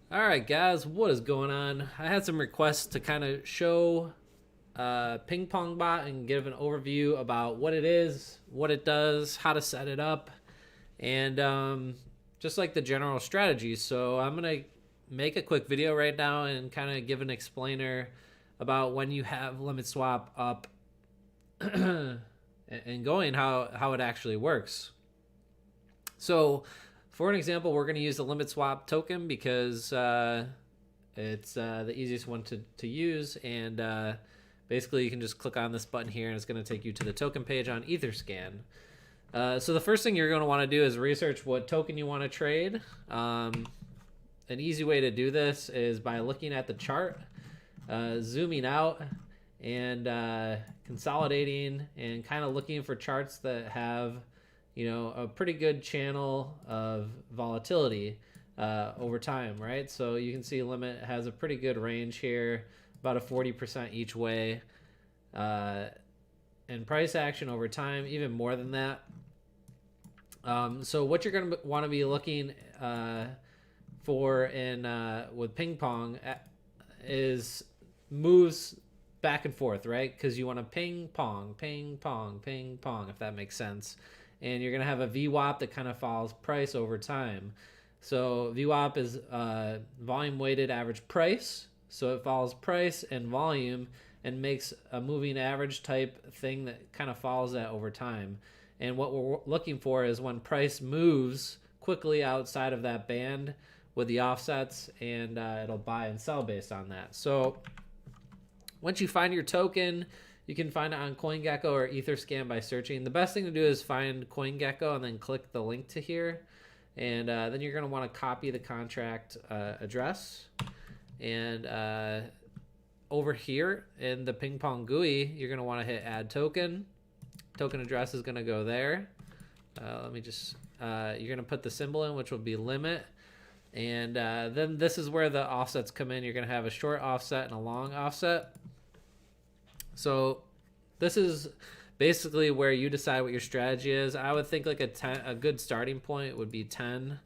All right, guys, what is going on? I had some requests to kind of show Ping Pong Bot and give an overview about what it is, what it does, how to set it up, and just like the general strategy. So I'm gonna make a quick video right now and kind of give an explainer about when you have limit swap up and going, how it actually works. So, for an example, we're going to use the limit swap token because it's the easiest one to use. And basically, you can just click on this button here and it's going to take you to the token page on Etherscan. So, the first thing you're going to want to do is research what token you want to trade. An easy way to do this is by looking at the chart, zooming out, and consolidating and kind of looking for charts that have a pretty good channel of volatility over time, right? So you can see limit has a pretty good range here, about a 40% each way, and price action over time even more than that. So what you're going to want to be looking for in with ping pong is moves back and forth, right? Because you want to ping pong, ping pong, ping pong, if that makes sense. And you're going to have a VWAP that kind of follows price over time. So VWAP is volume weighted average price. So it follows price and volume and makes a moving average type thing that kind of follows that over time. And what we're looking for is when price moves quickly outside of that band with the offsets, and it'll buy and sell based on that. So once you find your token, you can find it on CoinGecko or Etherscan by searching. The best thing to do is find CoinGecko and then click the link to here. And then you're going to want to copy the contract address. And over here in the ping pong GUI, you're going to want to hit add token. Token address is going to go there. Let me just, you're going to put the symbol in, which will be limit. And then this is where the offsets come in. You're going to have a short offset and a long offset. So this is basically where you decide what your strategy is. I would think like a good starting point would be 10.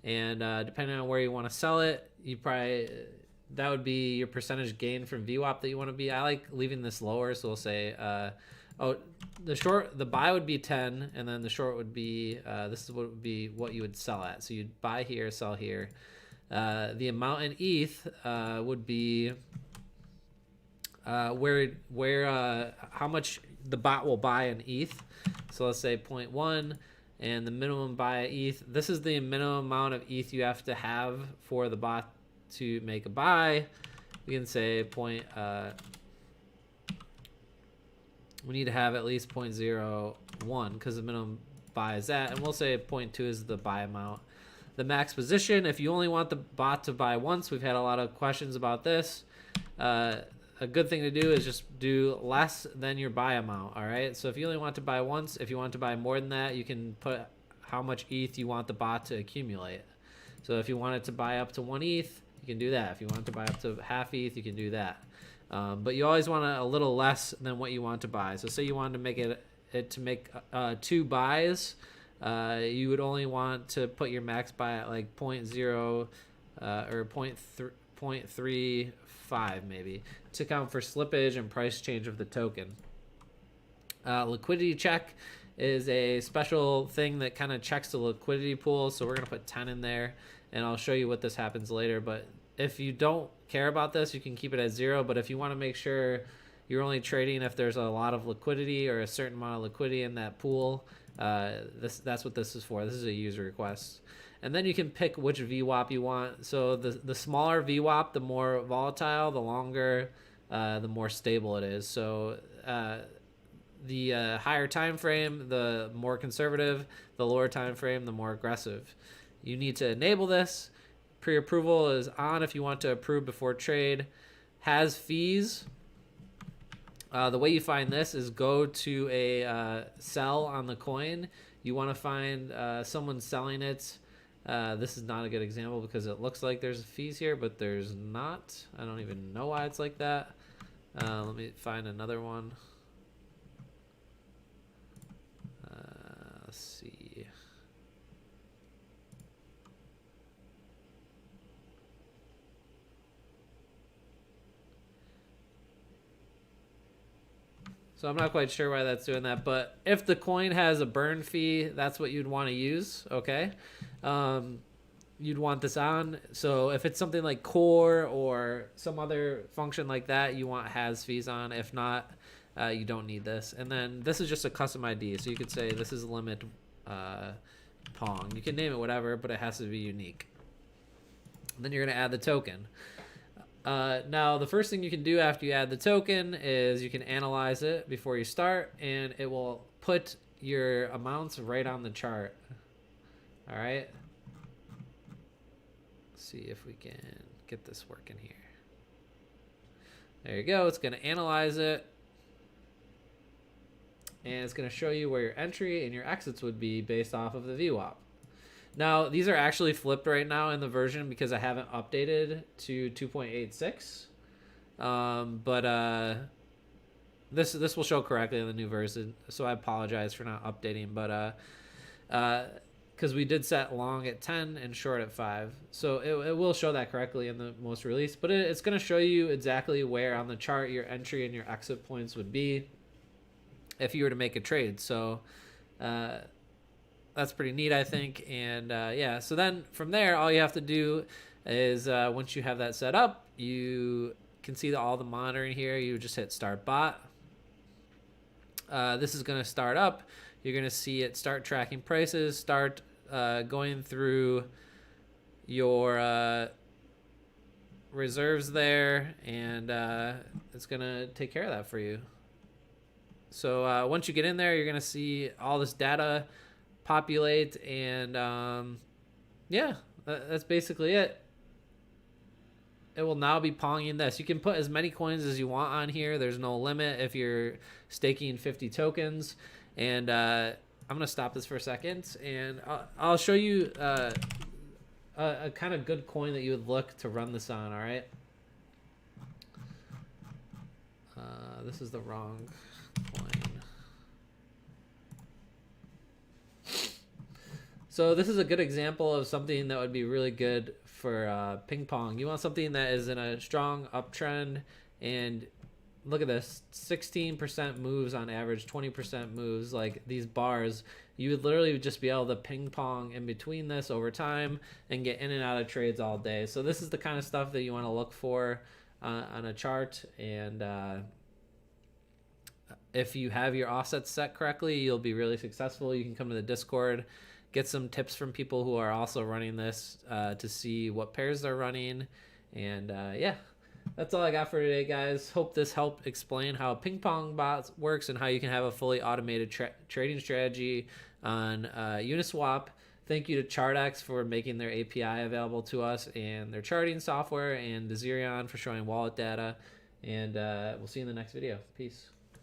And depending on where you want to sell it, that would be your percentage gain from VWAP that you want to be. I like leaving this lower. So we'll say, the buy would be 10, and then the short would be, this is what you would sell at. So you'd buy here, sell here. The amount in ETH would be how much the bot will buy in ETH. So let's say 0.1, and the minimum buy ETH. This is the minimum amount of ETH you have to have for the bot to make a buy. We can say we need to have at least 0.01 because the minimum buy is that, and we'll say 0.2 is the buy amount. The max position, if you only want the bot to buy once, we've had a lot of questions about this. A good thing to do is just do less than your buy amount, all right? So if you only want to buy once, if you want to buy more than that, you can put how much ETH you want the bot to accumulate. So if you want it to buy up to 1 ETH, you can do that. If you want it to buy up to half ETH, you can do that. But you always want a little less than what you want to buy. So say you wanted to make it to make 2 buys, you would only want to put your max buy at like 0.0 or 0.35 maybe to account for slippage and price change of the token. Liquidity check is a special thing that kind of checks the liquidity pool. So we're going to put 10 in there, and I'll show you what this happens later. But if you don't care about this, you can keep it at 0. But if you want to make sure you're only trading if there's a lot of liquidity or a certain amount of liquidity in that pool, that's what this is for. This is a user request. And then you can pick which VWAP you want. So the smaller VWAP, the more volatile, the longer, the more stable it is. So the higher time frame, the more conservative. The lower time frame, the more aggressive. You need to enable this. Pre-approval is on if you want to approve before trade. Has fees. The way you find this is go to a sell on the coin. You want to find someone selling it. This is not a good example because it looks like there's fees here, but there's not. I don't even know why it's like that. Let me find another one. Let's see. So I'm not quite sure why that's doing that, but if the coin has a burn fee, that's what you'd want to use, okay? You'd want this on. So if it's something like core or some other function like that, you want has fees on. If not, you don't need this. And then this is just a custom ID. So you could say this is limit Pong. You can name it whatever, but it has to be unique. And then you're going to add the token. Now, the first thing you can do after you add the token is you can analyze it before you start, and it will put your amounts right on the chart. All right. Let's see if we can get this working here. There you go. It's going to analyze it, and it's going to show you where your entry and your exits would be based off of the VWAP. Now, these are actually flipped right now in the version because I haven't updated to 2.86. This will show correctly in the new version, so I apologize for not updating. But because we did set long at 10 and short at 5, so it will show that correctly in the most release. But it's going to show you exactly where on the chart your entry and your exit points would be if you were to make a trade. So that's pretty neat, I think. And yeah, so then from there, all you have to do is once you have that set up, you can see all the monitoring here. You just hit start bot. This is going to start up. You're going to see it start tracking prices, start going through your reserves there, and it's going to take care of that for you. So once you get in there, you're going to see all this data populate, and yeah, that's basically it. It will now be ponging this. You can put as many coins as you want on here. There's no limit if you're staking 50 tokens. And I'm going to stop this for a second, and I'll show you a kind of good coin that you would look to run this on, all right? This is the wrong coin. So this is a good example of something that would be really good for ping pong. You want something that is in a strong uptrend, and look at this, 16% moves on average, 20% moves, like these bars. You would literally just be able to ping pong in between this over time and get in and out of trades all day. So this is the kind of stuff that you want to look for on a chart. And if you have your offsets set correctly, you'll be really successful. You can come to the Discord, get some tips from people who are also running this to see what pairs they're running. And yeah, that's all I got for today, guys. Hope this helped explain how ping pong bot works and how you can have a fully automated trading strategy on Uniswap. Thank you to ChartX for making their API available to us, and their charting software, and to Zerion for showing wallet data. And we'll see you in the next video. Peace.